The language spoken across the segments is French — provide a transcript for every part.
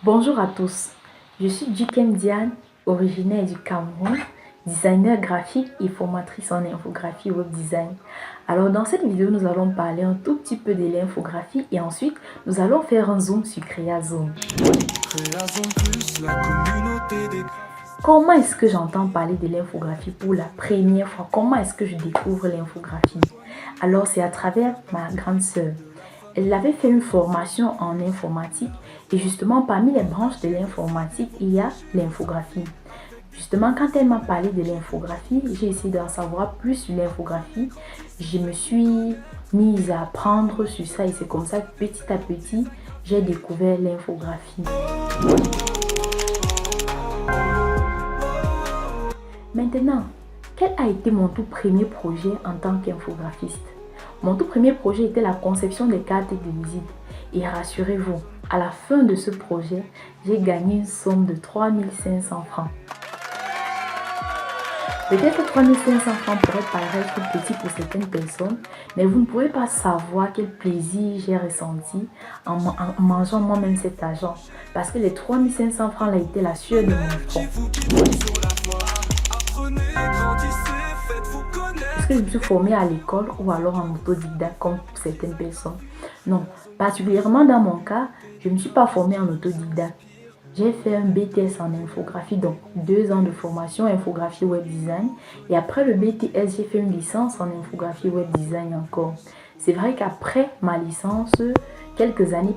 Bonjour à tous, je suis Jikem Diane, originaire du Cameroun, designer graphique et formatrice en infographie web design. Alors dans cette vidéo, nous allons parler un tout petit peu de l'infographie et ensuite nous allons faire un zoom sur CréaZone. Comment est-ce que j'entends parler de l'infographie pour la première fois? Comment est-ce que je découvre l'infographie? Alors c'est à travers ma grande sœur. Elle avait fait une formation en informatique et justement parmi les branches de l'informatique, il y a l'infographie. Justement, quand elle m'a parlé de l'infographie, j'ai essayé d'en savoir plus sur l'infographie. Je me suis mise à apprendre sur ça et c'est comme ça que petit à petit, j'ai découvert l'infographie. Maintenant, quel a été mon tout premier projet en tant qu'infographiste? Mon tout premier projet était la conception des cartes de visite. Et rassurez-vous, à la fin de ce projet, j'ai gagné une somme de 3500 francs. Peut-être 3500 francs pourrait paraître petit pour certaines personnes, mais vous ne pouvez pas savoir quel plaisir j'ai ressenti en mangeant moi-même cet argent. Parce que les 3500 francs là étaient la sueur de mon front. Est-ce que je me suis formée à l'école ou alors en autodidacte comme certaines personnes? Non, particulièrement dans mon cas, je ne me suis pas formée en autodidacte. J'ai fait un BTS en infographie, donc 2 ans de formation infographie web design. Et après le BTS, j'ai fait une licence en infographie web design encore. C'est vrai qu'après ma licence, quelques années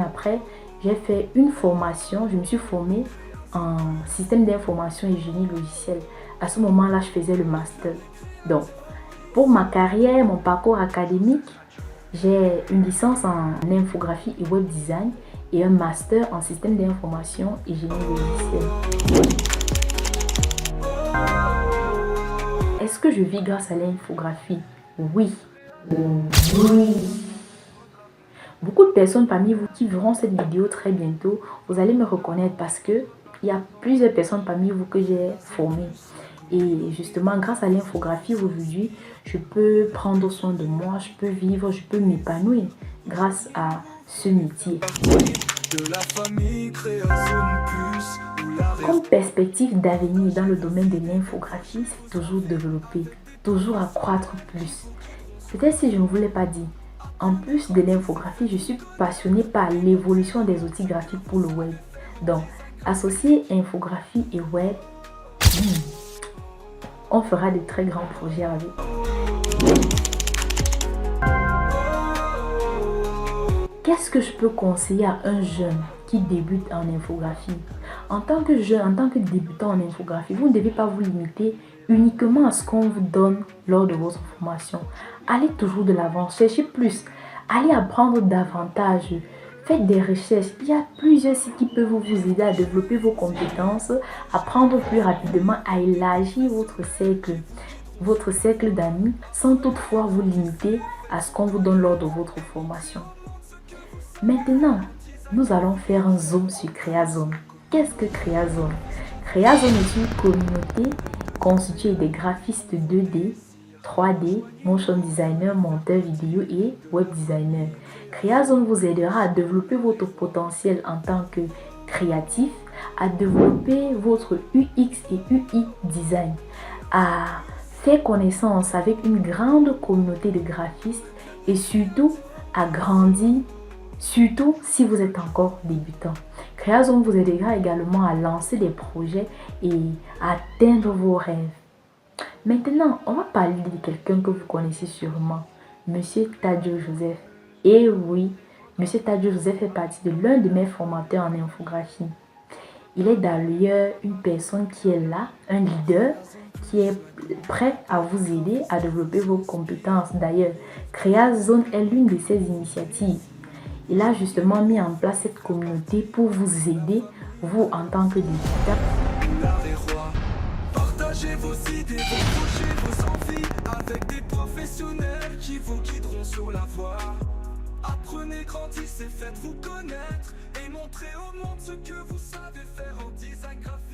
après, j'ai fait une formation, je me suis formée en système d'information et génie logiciel. À ce moment-là, je faisais le master. Donc, pour ma carrière, mon parcours académique, j'ai une licence en infographie et web design et un master en système d'information et génie logiciel. Est-ce que je vis grâce à l'infographie? Oui. Oui. Beaucoup de personnes parmi vous qui verront cette vidéo très bientôt, vous allez me reconnaître parce que il y a plusieurs personnes parmi vous que j'ai formées. Et justement, grâce à l'infographie aujourd'hui, je peux prendre soin de moi, je peux vivre, je peux m'épanouir grâce à ce métier. Comme perspective d'avenir dans le domaine de l'infographie, c'est toujours développer, toujours accroître plus. Peut-être si je ne vous l'ai pas dit, en plus de l'infographie, je suis passionnée par l'évolution des outils graphiques pour le web. Donc, associer infographie et web, on fera de très grands projets avec. Qu'est-ce que je peux conseiller à un jeune qui débute en infographie? En tant que jeune, en tant que débutant en infographie, vous ne devez pas vous limiter uniquement à ce qu'on vous donne lors de votre formation. Allez toujours de l'avant, cherchez plus, allez apprendre davantage. Faites des recherches, il y a plusieurs sites qui peuvent vous aider à développer vos compétences, à apprendre plus rapidement, à élargir votre cercle d'amis, sans toutefois vous limiter à ce qu'on vous donne lors de votre formation. Maintenant, nous allons faire un zoom sur CréaZone. Qu'est-ce que CréaZone? CréaZone est une communauté constituée des graphistes 2D, 3D, motion designer, monteur vidéo et web designer. CréaZone vous aidera à développer votre potentiel en tant que créatif, à développer votre UX et UI design, à faire connaissance avec une grande communauté de graphistes et surtout à grandir, surtout si vous êtes encore débutant. CréaZone vous aidera également à lancer des projets et à atteindre vos rêves. Maintenant, on va parler de quelqu'un que vous connaissez sûrement, Monsieur Tadio Joseph. Et oui, Monsieur Tadio Joseph fait partie de l'un de mes formateurs en infographie. Il est d'ailleurs une personne qui est là, un leader, qui est prêt à vous aider à développer vos compétences. D'ailleurs, CréaZone est l'une de ses initiatives. Il a justement mis en place cette communauté pour vous aider, vous en tant que débutant. Partagez vos idées, vos projets, vos envies avec des professionnels qui vous guideront sur la voie. Apprenez, grandissez, faites-vous connaître et montrez au monde ce que vous savez faire en design graphique.